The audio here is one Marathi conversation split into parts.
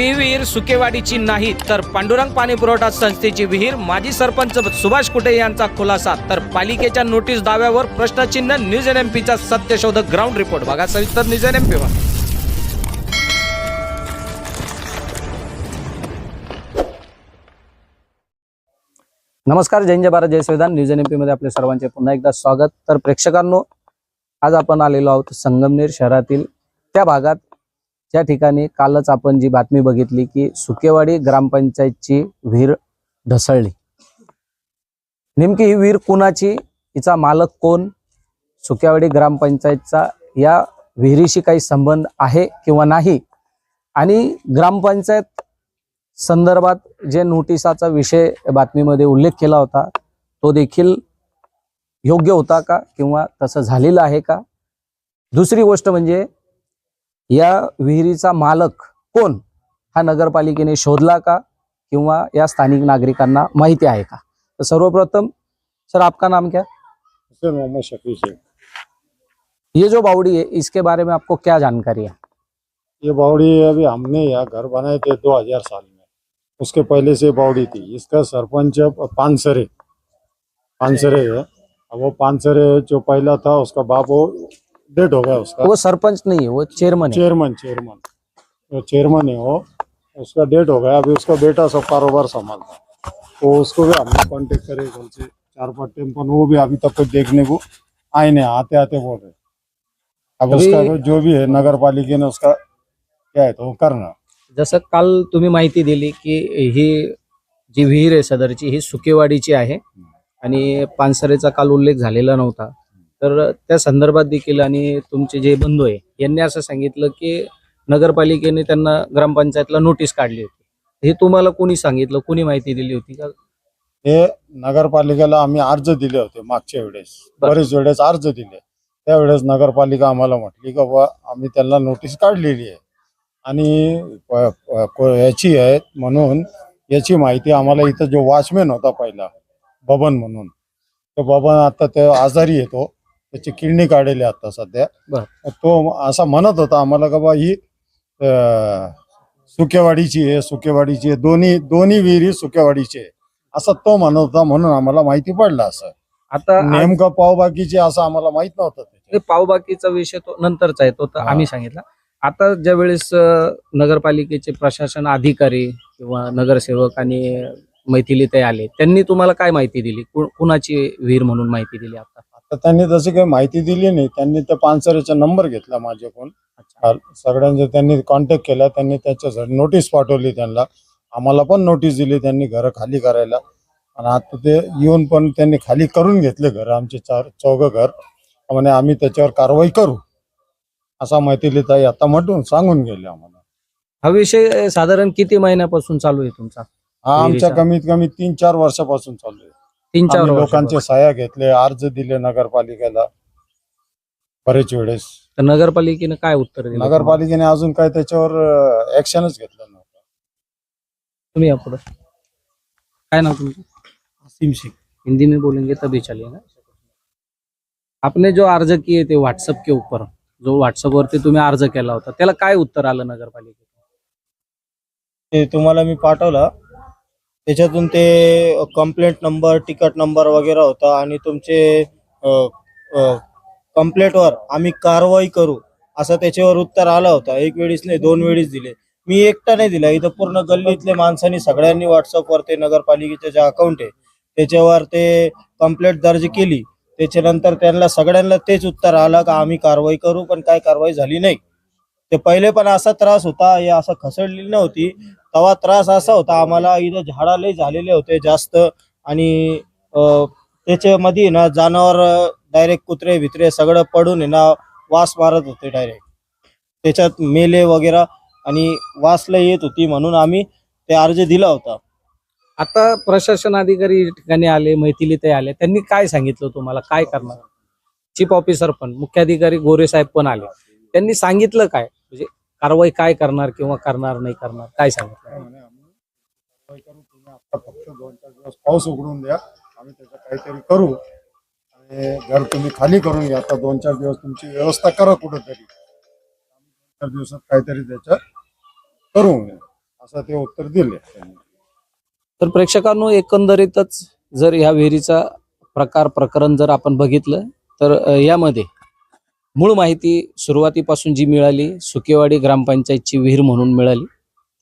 ती विहीर सुकेवाडीची नाही तर पांडुरंग पाणी पुरवठा संस्थेची विहीर. माजी सरपंच सुभाष कुटे यांचा खुलासा. तर पालिकेच्या नोटीस दाव्यावर प्रश्नचिन्ह. न्यूज NMPचा सत्यशोधक ग्राउंड रिपोर्ट बघा सविस्तर न्यूज NMP वर. नमस्कार, जय भारत जय संविधान. न्यूज NMP मध्ये आपले सर्वांचे पुन्हा एकदा स्वागत. तर प्रेक्षकांनो, आज आपण आलेलो आहोत संगमनेर शहरातील त्या भागात ज्या ठिकाणी कालच आपण जी बातमी बघितली की सुकेवाडी ग्रामपंचायतची विहीर ढसळली. नेमकी ही विहीर कुणाची, हिचा मालक कोण, सुकेवाडी ग्रामपंचायतचा या विहिरीशी काही संबंध आहे किंवा नाही, आणि ग्रामपंचायत संदर्भात जे नोटिसाचा विषय बातमीमध्ये उल्लेख केला होता तो देखील योग्य होता का किंवा तसं झालेलं आहे का. दुसरी गोष्ट म्हणजे या विहिरीचा मालक कोण हा नगरपालिकेने शोधला का किंवा या स्थानिक नागरिकांना माहिती आहे का. तर सर्वप्रथम सर, आपका नाम क्या? सर मोहम्मद शफी शेख. ये जो बावड़ी है इसके बारे में आपको क्या जानकारी है? ये बावड़ी अभी हमने यहाँ घर बनाए थे 2000 साल में, उसके पहले से बावड़ी थी. इसका सरपंच पानसरे है. अब वो पानसरे जो पहला था उसका बाप वो डेड हो गया. उसका वो सरपंच नहीं है, वो चेयरमैन है. चेयरमैन है वो. उसका डेड हो गया. अभी उसका बेटा सब कारोबार संभालता. तो उसको भी हमने कांटेक्ट करे कल से 4-5 टाइम, पर वो भी अभी तक कुछ देखने को आए नहीं. आते आते बोल रहे. अब उसका जो भी है नगर पालिका ने उसका क्या है तो वो करना. जसं काल तुम्ही माहिती दिली की ही जी विहीर आहे सदरची ही सुकेवाडीची आहे आणि पानसरेचा काल उल्लेख झालेला नव्हता. तर त्या संदर्भात देखील आणि तुमचे जे बंधू आहे यांनी असं सांगितलं की नगरपालिकेने त्यांना ग्रामपंचायतला नोटीस काढली होती. हे तुम्हाला कोणी सांगितलं, कोणी माहिती दिली होती का? हे नगरपालिकेला आम्ही अर्ज दिले होते मागच्या वेळेस. बरेच वेळेस अर्ज दिले. त्यावेळेस नगरपालिका आम्हाला म्हटली का बा आम्ही त्यांना नोटीस काढलेली आहे आणि याची आहे म्हणून याची माहिती आम्हाला इथं जो वॉचमॅन होता पहिला बबन म्हणून, तो बबन आता ते आजारी येतो, त्याची किडनी काढलेली आता सध्या. तो असा म्हणत होता आम्हाला का बा ही सुकेवाडीची आहे, दोन्ही विहिरी सुकेवाडीची आहे असं तो म्हणत होता. म्हणून आम्हाला माहिती पडलं. असं आता नेमकं पावबाकीचे असं आम्हाला माहित नव्हतं. पावबाकीचा विषय तो नंतरचा आहे, तो तर आम्ही सांगितला. आता ज्या वेळेस नगरपालिकेचे प्रशासन अधिकारी किंवा नगरसेवक आणि मैथिलीताई आले, त्यांनी तुम्हाला काय माहिती दिली, कुणाची विहीर म्हणून माहिती दिली? आता त्यांनी तशी काही माहिती दिली नाही. त्यांनी त्या पानसरेचा नंबर घेतला माझ्याकडून. सगळ्यांचा त्यांनी कॉन्टॅक्ट केला. त्यांनी त्याच्यासाठी नोटीस पाठवली त्यांना. आम्हाला पण नोटीस दिली त्यांनी घरं खाली करायला. आणि आता ते येऊन पण त्यांनी खाली करून घेतले घर, आमचे 4-4 घर. म्हणजे आम्ही त्याच्यावर कारवाई करू असा मैथिलीताई आता म्हटून सांगून गेले आम्हाला. हा विषय साधारण किती महिन्यापासून चालू आहे तुमचा? हा आमच्या कमीत कमी 3-4 वर्षापासून चालू आहे. 3-4 लोकांचे सह्या घेतले, अर्ज दिले नगरपालिकेला बरेच वेळेस. तर नगरपालिकेने काय उत्तर दिलं? नगरपालिकेने अजून काय त्याच्यावर ऍक्शनच घेतलं नव्हतं. तुम्ही या पुढे. काय नाव तुमचं? असीम शेख. हिंदी में बोलेंगे तभी चलेगा. आपने जो अर्ज किए थे व्हाट्सएप के ऊपर, जो व्हाट्सएप वरती तुम्ही अर्ज केला होता, त्याला काय उत्तर आलं नगरपालिकेत? ते तुम्हाला मी पाठवला. त्याच्यातून ते कंप्लेंट नंबर, तिकीट नंबर वगैरे होता आणि तुमचे कंप्लेंटवर आम्ही कारवाई करू असं त्याच्यावर उत्तर आलं होतं. एक वेळीच नाही, 2 वेळीच दिले. मी एकटा नाही दिला, इथं पूर्ण गल्लीतले माणसांनी सगळ्यांनी व्हॉट्सअपवर ते नगरपालिकेचे जे अकाउंट आहे त्याच्यावर ते कंप्लेंट दर्ज केली. त्याच्यानंतर त्यांना सगळ्यांना तेच उत्तर आलं का आम्ही कारवाई करू, पण काय कारवाई झाली नाही. ते पहिले पण असा त्रास होता, हे असं खसडलेली नव्हती. तेव्हा त्रास असा होता आम्हाला, इथं झाडा लय झालेले होते जास्त आणि त्याच्यामध्ये ना जनावर डायरेक्ट कुत्रे भित्रे सगळं पडून आहे ना वास मारत होते डायरेक्ट. त्याच्यात मेले वगैरे आणि वासला येत होती, म्हणून आम्ही ते अर्ज दिला होता. आता प्रशासन अधिकारी ठिकाणी आले, मैथिलीताई आले, त्यांनी काय सांगितलं तुम्हाला, काय करणार? चीफ ऑफिसर पण, मुख्याधिकारी गोरे साहेब पण आले, त्यांनी सांगितलं काय, म्हणजे कारवाई काय करणार किंवा करणार नाही करणार, काय सांगितलं? आता फक्त 2-4 दिवस पाऊस उघडून द्या, आम्ही त्याचं काहीतरी करू आणि घर तुम्ही खाली करून घ्या. आता 2-4 दिवस तुमची व्यवस्था करा कुठंतरी. 4 दिवसात काहीतरी त्याच्यात करू असं ते उत्तर दिले त्यांनी. तर प्रेक्षकांनो, एकंदरीतच जर ह्या विहिरीचा प्रकरण जर आपण बघितलं तर यामध्ये मूळ माहिती सुरुवातीपासून जी मिळाली, सुकेवाडी ग्रामपंचायतची विहीर म्हणून मिळाली.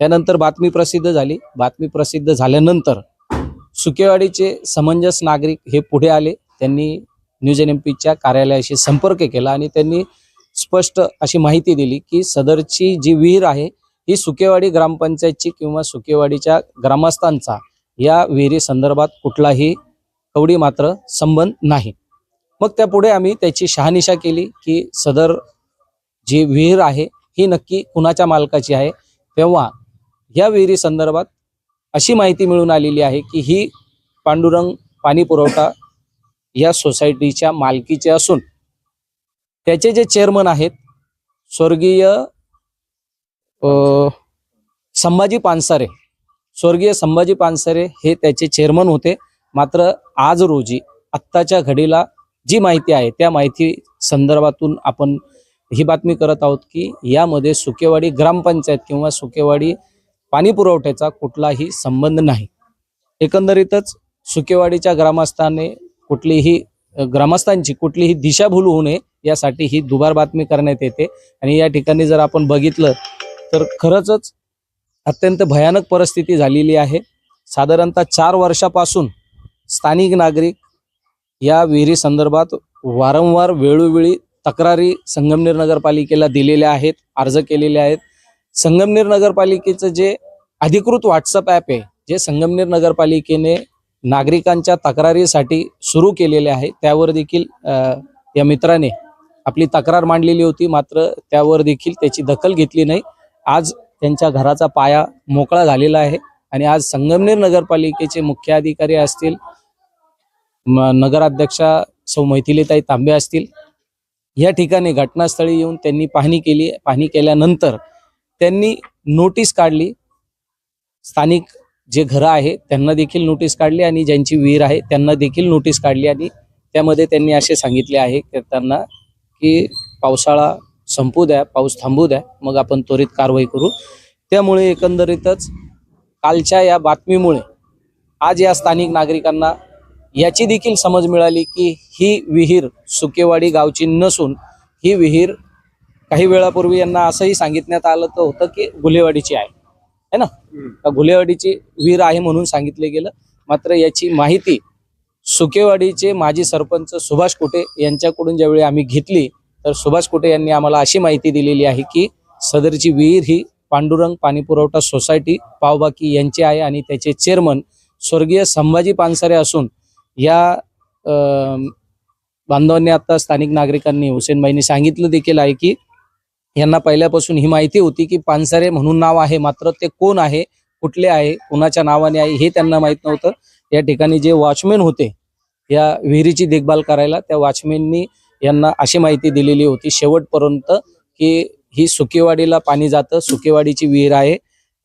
त्यानंतर बातमी प्रसिद्ध झाली. बातमी प्रसिद्ध झाल्यानंतर सुकेवाडीचे समंजस नागरिक हे पुढे आले. त्यांनी न्यूज NMPच्या कार्यालयाशी संपर्क केला आणि त्यांनी स्पष्ट अशी माहिती दिली की सदरची जी विहीर आहे ही सुकेवाडी ग्रामपंचायतची किंवा सुकेवाडीच्या ग्रामस्थांचा या विहिरी संदर्भात कुठलाही कवडी मात्र संबंध नाही. मग त्यापुढे आम्ही त्याची शहानिशा केली की सदर जी विहीर आहे ही नक्की कुणाच्या मालकाची आहे. तेव्हा या विहिरी संदर्भात अशी माहिती मिळून आलेली आहे की ही पांडुरंग पाणी पुरवठा या सोसायटीच्या मालकीचे असून त्याचे जे चेअरमन आहेत स्वर्गीय संभाजी पानसरे, स्वर्गीय संभाजी पानसरे हे त्याचे चेअरमन होते. मात्र आज रोजी आत्ताच्या घडीला जी माहिती आहे त्या माहिती संदर्भातून आपण ही बातमी करत आहोत की यामध्ये सुकेवाडी ग्रामपंचायत किंवा सुकेवाडी पाणी पुरवठ्याचा कुठलाही संबंध नाही. एकंदरीतच सुकेवाडीच्या ग्रामस्थांची कुठलीही दिशाभूल होऊ नये यासाठी ही दुबार बातमी करण्यात येते. आणि या ठिकाणी जर आपण बघितलं तर खरंच अत्यंत भयानक परिस्थिती झालेली आहे. साधारणतः 4 वर्षापासून स्थानिक नागरिक या विहिरी संदर्भात वारंवार वेळोवेळी तक्रारी संगमनेर नगरपालिकेला दिलेल्या आहेत, अर्ज केलेले आहेत. संगमनेर नगरपालिकेचं जे अधिकृत व्हॉट्सअप ॲप आहे, जे संगमनेर नगरपालिकेने नागरिकांच्या तक्रारीसाठी सुरू केलेले आहे, त्यावर देखील या मित्राने आपली तक्रार मांडलेली होती. मात्र त्यावर देखील त्याची दखल घेतली नाही. आज त्यांच्या घराचा पाया मोकळा झालेला आहे आणि आज संगमनेर नगरपालिकेचे मुख्य अधिकारी असतील, नगराध्यक्षा सौ मैथिलीताई तांबे असतील, या ठिकाणी घटनास्थळी येऊन त्यांनी पाहणी केली. पाहणी केल्यानंतर त्यांनी नोटीस काढली. स्थानिक जे घरं आहे त्यांना देखील नोटीस काढली आणि ज्यांची विहीर आहे त्यांना देखील नोटीस काढली. आणि त्यामध्ये त्यांनी असे सांगितले आहे की त्यांना की पावसाळा संपू द्या, पाऊस थांबू द्या, मग आपण त्वरित कारवाई करू. त्यामुळे एकंदरीतच कालच्या या बातमीमुळे आज या स्थानिक नागरिकांना याची देखील समज मिळाली की ही विहीर सुकेवाडी गावची नसून ही विहीर काही वेळापूर्वी यांना असंही सांगितण्यात आलं होतं की गुलेवाडीची आहे ना, गुलेवाडीची विहीर आहे म्हणून सांगितले गेलं. मात्र याची माहिती सुकेवाडीचे माजी सरपंच सुभाष कुटे यांच्याकडून ज्यावेळी आम्ही घेतली तर सुभाष कुटे यांनी आम्हाला अशी माहिती दिलेली आहे की सदरची विहीर ही पांडुरंग पाणी पुरवठा सोसायटी पावबाकी यांची आहे आणि त्याचे चेअरमन स्वर्गीय संभाजी पानसरे असून या बांधवांनी आता स्थानिक नागरिकांनी हुसेनबाईंनी सांगितलं देखील आहे की यांना पहिल्यापासून ही माहिती होती की पानसरे म्हणून नाव आहे, मात्र ते कोण आहे, कुठले आहे, कुणाच्या नावाने आहे हे त्यांना माहीत नव्हतं. या ठिकाणी जे वॉचमॅन होते या विहिरीची देखभाल करायला, त्या वॉचमॅननी यांना अशी माहिती दिलेली होती शेवटपर्यंत की ही सुकेवाडीला पाणी जातं, सुकेवाडीची विहीर आहे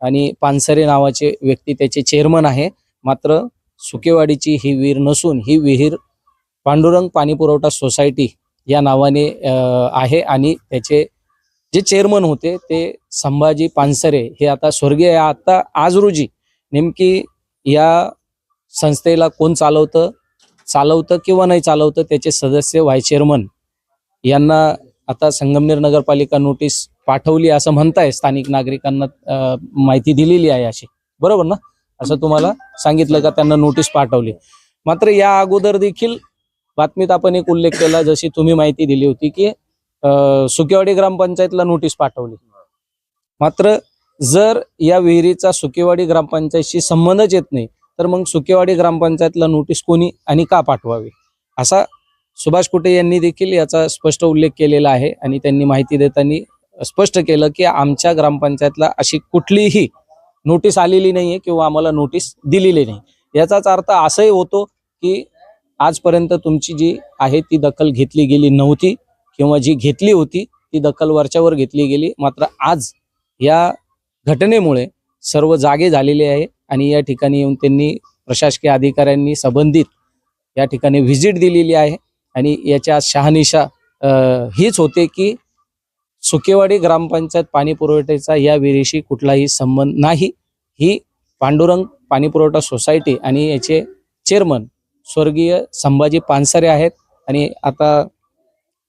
आणि पानसरे नावाचे व्यक्ती त्याचे चेअरमन आहे. मात्र सुकेवाडीची ही विहीर नसून ही विहीर पांडुरंग पाणी पुरवठा सोसायटी या नावाने आहे आणि त्याचे जे चेअरमन होते ते संभाजी पानसरे हे आता स्वर्गीय आहे. आता आज रोजी नेमकी या संस्थेला कोण चालवतं किंवा नाही चालवतं त्याचे सदस्य व्हाईस चेअरमन यांना आता संगमनेर नगरपालिका नोटीस पाठवली असं म्हणताय. स्थानिक नागरिकांना माहिती दिलेली आहे अशी, बरोबर ना? असं तुम्हाला सांगितलं का त्यांना नोटीस पाठवली. मात्र या अगोदर देखील बातमीत आपण एक उल्लेख केला, जशी तुम्ही माहिती दिली होती की सुकेवाडी ग्रामपंचायतला नोटीस पाठवली. मात्र जर या विहिरीचा सुकेवाडी ग्रामपंचायतशी संबंधच येत नाही तर मग सुकेवाडी ग्रामपंचायतला नोटीस कोणी आणि का पाठवावी, असा सुभाष कुटे यांनी देखील याचा स्पष्ट उल्लेख केलेला आहे. आणि त्यांनी माहिती देताना स्पष्ट केलं की आमच्या ग्रामपंचायतला अशी कुठलीही नोटीस आलेली नाहीये किंवा आम्हाला नोटीस दिलेली नाही. याचाच अर्थ असंही होतो की आजपर्यंत तुमची जी आहे ती दखल घेतली गेली नव्हती किंवा जी घेतली होती ती दखल वरच्यावर घेतली गेली. मात्र आज या घटनेमुळे सर्व जागे झालेले आहे आणि या ठिकाणी येऊन त्यांनी प्रशासकीय अधिकाऱ्यांनी संबंधित या ठिकाणी व्हिजिट दिलेली आहे. आणि याच्या शहानिशा हीच होते की सुकेवाडी ग्रामपंचायत पाणी पुरवठ्याचा या विहिरीशी कुठलाही संबंध नाही ही पांडुरंग पाणीपुरवठा सोसायटी आणि याचे चेअरमन स्वर्गीय संभाजी पानसरे आहेत. आणि आता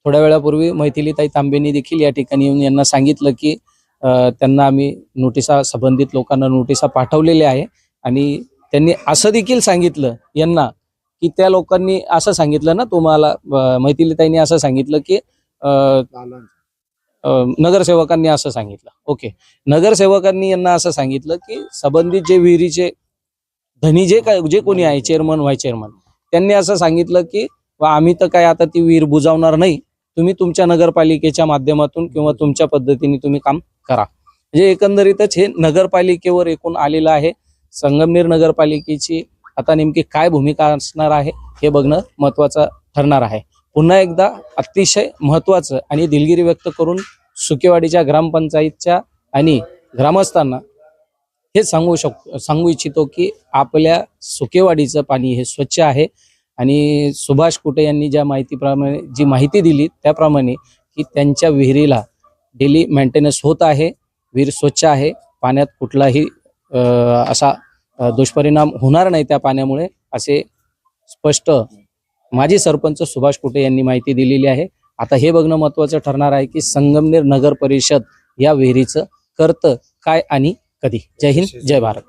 थोड्या वेळापूर्वी मैथिलीताई तांबेंनी देखील या ठिकाणी येऊन यांना सांगितलं की त्यांना आम्ही नोटिसा, संबंधित लोकांना नोटिसा पाठवलेल्या आहे. आणि त्यांनी असं देखील सांगितलं यांना की त्या लोकांनी असं सांगितलं ना तुम्हाला, मैथिलीताईंनी असं सांगितलं की नगरसेवकांनी असं सांगितलं. ओके, नगरसेवकांनी यांना असं सांगितलं की संबंधित जे विहिरीचे धनी जे कोणी आहे, चेअरमन, व्हाईस चेअरमन, त्यांनी असं सांगितलं की आम्ही तर काय आता ती विहीर बुजवणार नाही, तुम्ही तुमच्या नगरपालिकेच्या माध्यमातून किंवा तुमच्या पद्धतीने तुम्ही काम करा. म्हणजे एकंदरीतच हे नगरपालिकेवर एकूण आलेलं आहे. संगमनेर नगरपालिकेची आता नेमकी काय भूमिका असणार आहे हे बघणं महत्वाचं ठरणार आहे. पुन्हा एकदा अतिशय महत्वाचं आणि दिलगिरी व्यक्त करून सुकेवाडीच्या ग्रामपंचायतच्या आणि ग्रामस्थांना हे सांगू इच्छितो की आपल्या सुकेवाडीचं पाणी हे स्वच्छ आहे. आणि सुभाष कुटे यांनी जी माहिती दिली त्याप्रमाणे की त्यांच्या विहिरीला डेली मेंटेनन्स होत आहे, विहीर स्वच्छ आहे, पाण्यात कुठलाही असा दुष्परिणाम होणार नाही त्या पाण्यामुळे, असे स्पष्ट माजी सरपंच सुभाष कुटे यांनी माहिती दिलेली आहे. आता हे बघणं महत्वाचं ठरणार आहे की संगमनेर नगर परिषद या विहिरीचं करतं काय आणि कधी. जय हिंद, जय भारत.